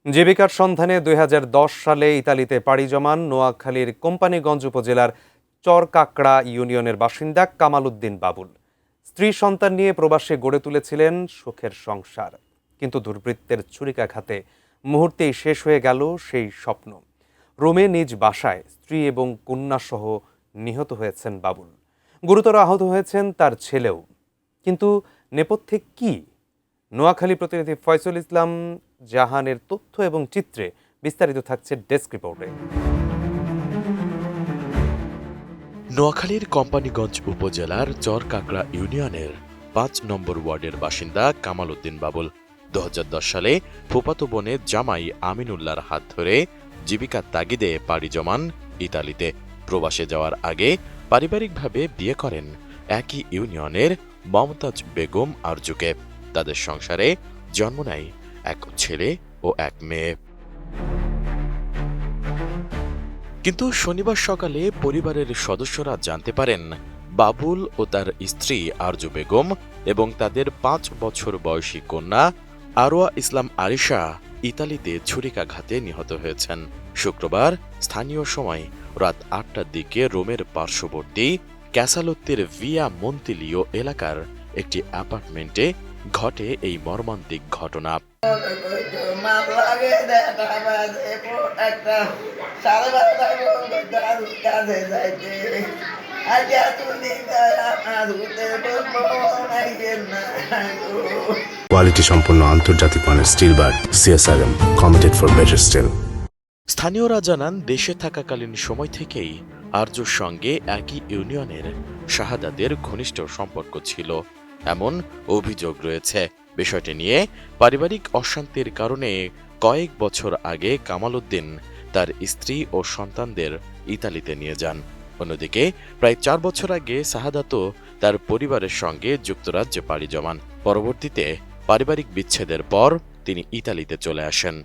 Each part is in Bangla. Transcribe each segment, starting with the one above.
জীবিকার সন্ধানে ২০১০ সালে ইতালিতে পাড়ি জমান নোয়াখালীর কোম্পানীগঞ্জ উপজেলার চরকাকড়া ইউনিয়নের বাসিন্দা কামাল উদ্দিন বাবুল। স্ত্রী সন্তান নিয়ে প্রবাসে গড়ে তুলেছিলেন সুখের সংসার, কিন্তু দুর্বৃত্তের ছুরিকাঘাতে মুহূর্তেই শেষ হয়ে গেল সেই স্বপ্ন। রোমে নিজ বাসায় স্ত্রী এবং কন্যাসহ নিহত হয়েছেন বাবুল। গুরুতর আহত হয়েছেন তার ছেলেও। কিন্তু নেপথ্যে কি? নোয়াখালী প্রতিনিধি ফয়সল ইসলাম জাহানের তথ্য এবং চিত্রে বিস্তারিত থাকছে ডেস্ক রিপোর্টে। নোয়াখালীর কোম্পানীগঞ্জ উপজেলার চরকাকড়া ইউনিয়নের ৫ নম্বর ওয়ার্ডের বাসিন্দা কামাল উদ্দিন বাবুল ২০১০ সালে ফুফাতো বোনের জামাই আমিনুল্লাহর হাত ধরে জীবিকার তাগিদে পাড়ি জমান ইতালিতে। প্রবাসে যাওয়ার আগে পারিবারিকভাবে বিয়ে করেন একই ইউনিয়নের মমতাজ বেগম আরজুকে। তাদের সংসারে জন্ম নেয় এক ছেলে ও এক মেয়ে। কিন্তু শনিবার সকালে পরিবারের সদস্যরা জানতে পারেন বাবুল ও তার স্ত্রী আরজু বেগম এবং তাদের ৫ বছর বয়সী কন্যা আরোয়া ইসলাম আরিশা ইতালিতে ছুরিকাঘাতে নিহত হয়েছেন। শুক্রবার স্থানীয় সময় রাত ৮টার দিকে রোমের পার্শ্ববর্তী ক্যাসালোত্তির ভিয়া মন্তিলিও এলাকার একটি অ্যাপার্টমেন্টে ঘটে এই মর্মান্তিক ঘটনা। কোয়ালিটি সম্পন্ন আন্তর্জাতিক মানের still bar CSRM, committed for better still. স্থানীয়রা জানান, দেশে থাকাকালীন সময় থেকেই আরজুর সঙ্গে একই ইউনিয়নের শাহাদাতের ঘনিষ্ঠ সম্পর্ক ছিল এমন অভিযোগ রয়েছে। বিষয়টি নিয়ে পারিবারিক অশান্তির কারণে কয়েক বছর আগে কামাল উদ্দিন তার স্ত্রী ও সন্তানদের ইতালিতে নিয়ে যান। অন্যদিকে প্রায় ৪ বছর আগে শাহাদাতও তার পরিবারের সঙ্গে যুক্তরাজ্যে পাড়ি জমান। পরবর্তীতে পারিবারিক বিচ্ছেদের পর তিনি ইতালিতে চলে আসেন।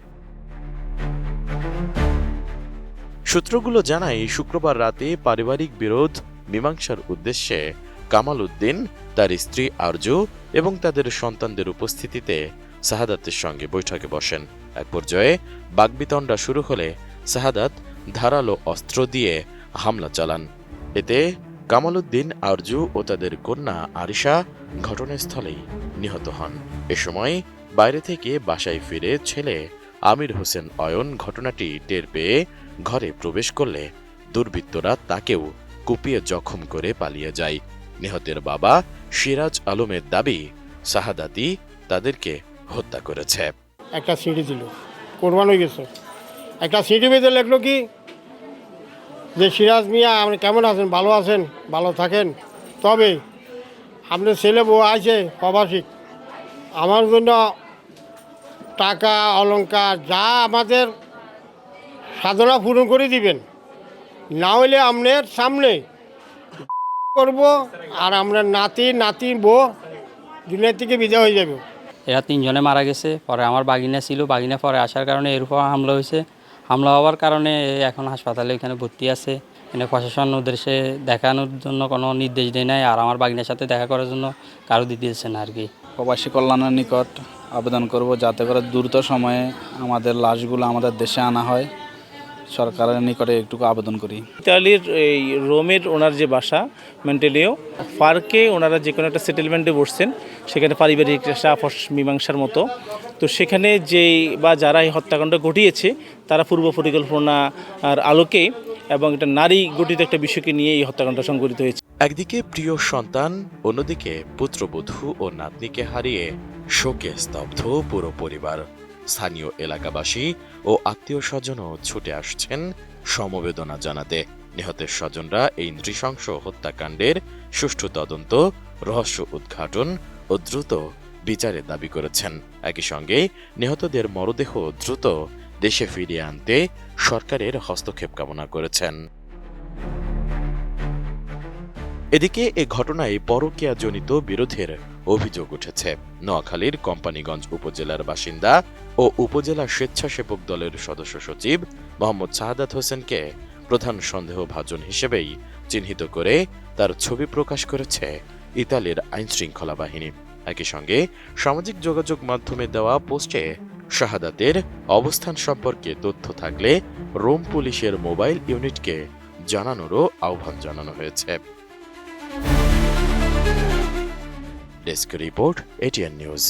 সূত্রগুলো জানায়, শুক্রবার রাতে পারিবারিক বিরোধ মীমাংসার উদ্দেশ্যে কামাল উদ্দিন তার স্ত্রী আরজু এবং তাদের সন্তানদের উপস্থিতিতে শাহাদাতের সঙ্গে বৈঠকে বসেন। এক পর্যায়ে বাকবিতণ্ডা শুরু হলে শাহাদাত ধারালো অস্ত্র দিয়ে হামলা চালান। এতে কামাল উদ্দিন, আরজু ও তাদের কন্যা আরিশা ঘটনাস্থলেই নিহত হন। এ সময় বাইরে থেকে বাসায় ফিরে ছেলে আমির হোসেন অয়ন ঘটনাটি টের পেয়ে ঘরে প্রবেশ করলে দুর্বৃত্তরা তাকেও কুপিয়ে জখম করে পালিয়ে যায়। নিহতের বাবা সিরাজ আলমের দাবি, শাহাদাতই তাদেরকে হত্যা করেছে। একটা সিঁড়ি দিল, কোরবান হয়ে গেছে। একটা সিঁড়ি বেঁধে লেখলো কি যে সিরাজ মিয়া আপনি কেমন আছেন? ভালো আছেন? ভালো থাকেন। তবে আপনার ছেলে বউ আছে প্রবাসী, আমার জন্য টাকা অলংকার যা আমাদের সাধনা পূরণ করে দিবেন, না হলে আপনার সামনে করব আর আমরা নাতি বউ দুনিয়া থেকে বিদায় হয়ে যাবে। এরা ৩ জনে মারা গেছে। পরে আমার বাগিনা ছিল, বাগিনা পরে আসার কারণে এর উপর হামলা হয়েছে। হামলা হওয়ার কারণে এখন হাসপাতালে এখানে ভর্তি আছে। এখানে প্রশাসন ওদেরকে দেখানোর জন্য কোনো নির্দেশ দেয় নাই, আর আমার বাগিনার সাথে দেখা করার জন্য কারো দিতেছে না আর কি। প্রবাসী কল্যাণের নিকট আবেদন করব যাতে করে দ্রুত সময়ে আমাদের লাশগুলো আমাদের দেশে আনা হয়। সরকারের নিকটে একটু আবেদন করি। ইতালির এই রোমের ওনার যে বাসা মেন্টেলিও পার্কে ওনারা যে কোনো একটা সেটেলমেন্টে বসছেন, সেখানে পারিবারিক একটা আপস মীমাংসার মতো। তো সেখানে যেই বা যারা এই হত্যাকাণ্ড ঘটিয়েছে তারা পূর্ব পরিকল্পনার আলোকে এবং একটা নারী গঠিত একটা বিষয়কে নিয়ে এই হত্যাকাণ্ড সংঘটিত হয়েছে। একদিকে প্রিয় সন্তান, অন্যদিকে পুত্রবধূ ও নাতনিকে হারিয়ে শোকে স্তব্ধ পুরো পরিবার। স্থানীয় এলাকাবাসী ও আত্মীয় স্বজনও ছুটে আসছেন সমবেদনা জানাতে। নিহতের স্বজনরা এই নৃশংস হত্যাকাণ্ডের সুষ্ঠু তদন্ত, রহস্য উদ্ঘাটন ও দ্রুত বিচারের দাবি করেছেন। একই সঙ্গে নিহতদের মরদেহ দ্রুত দেশে ফিরিয়ে আনতে সরকারের হস্তক্ষেপ কামনা করেছেন। এদিকে এ ঘটনায় পরকীয়াজনিত বিরোধের অভিযোগ উঠেছে। নোয়াখালীর কোম্পানীগঞ্জ উপজেলার বাসিন্দা ও উপজেলা স্বেচ্ছাসেবক দলের সদস্য সচিব মোহাম্মদ শাহাদাত হোসেনকে প্রধান সন্দেহভাজন হিসেবেই চিহ্নিত করে তার ছবি প্রকাশ করেছে ইতালির আইনশৃঙ্খলা বাহিনী। একই সঙ্গে সামাজিক যোগাযোগ মাধ্যমে দেওয়া পোস্টে শাহাদাতের অবস্থান সম্পর্কে তথ্য থাকলে রোম পুলিশের মোবাইল ইউনিটকে জানানোরও আহ্বান জানানো হয়েছে। Desk report, ATN news.